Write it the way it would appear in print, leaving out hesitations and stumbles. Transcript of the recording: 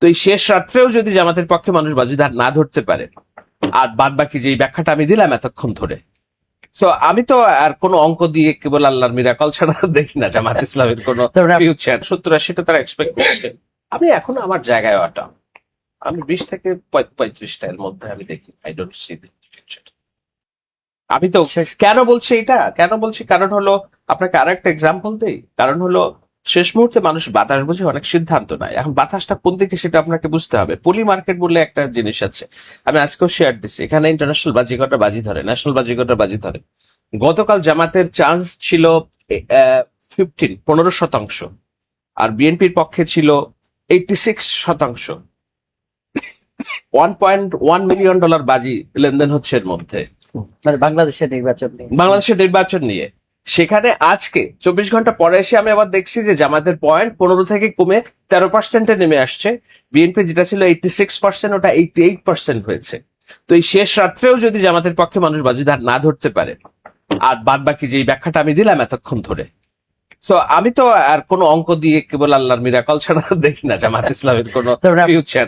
তো এই শেষ রাত্রেও যদি জামাতের পক্ষে মানুষ বাজি না ধরতে পারে, আর বাদ বাকি যে ব্যাখ্যাটা আমি দিলাম এতক্ষণ ধরে, সো আমি তো আর কোনো অঙ্ক দিয়ে কেবল আল্লাহর মিরাকল ছাড়া দেখি না জামাত ইসলামের কোনো ফিউচার। 70-80টা তারা এক্সপেক্ট করছে। আমি এখনো আমার জায়গায় ওটা, আমি 20 থেকে 35টা এর মধ্যে আমি দেখি। I don't see the future. আমি তো কেন বলছি এটা, কেন বলছি, কারণ হলো আপনাকে আর একটা এক্সাম্পল দেই। কারণ হলো শেষ মুহূর্তে মানুষ বাতাস বুঝে অনেক সিদ্ধান্ত নেয়। এখন বাতাসটা কোন দিকে সেটা আপনাকে বুঝতে হবে। পলি মার্কেট বলে একটা জিনিস আছে, আমি আজকেও শেয়ার দিচ্ছি। এখানে ইন্টারন্যাশনাল বাজিকরটা বাজি ধরে, ন্যাশনাল বাজিকরটা বাজি ধরে। গতকাল জামাতের চান্স ছিল 15%, আর বিএনপির পক্ষে ছিল 86%। $1.1 মিলিয়ন বাজি লেনদেন হচ্ছে এর মধ্যে, মানে বাংলাদেশের নির্বাচন নিয়ে। সেখানে আজকে 24 ঘন্টা পরে এসে আমি আবার দেখছি যে জামাতের পয়েন্ট 15 থেকে কমে 13%-এ নেমে আসছে। বিএনপি যেটা ছিল 86%, ওটা 88% হয়েছে। তো এই শেষ রাত্রেও যদি জামাতের পক্ষে মানুষ বাজি না ধরতে পারে, আর বাদ বাকি যে ব্যাখ্যাটা আমি দিলাম এতক্ষণ ধরে, সো আমি তো আর কোনো অঙ্ক দিয়ে কেবল আল্লাহর মিরাকল ছাড়া দেখি না জামাত ইসলামের কোনো ফিউচার।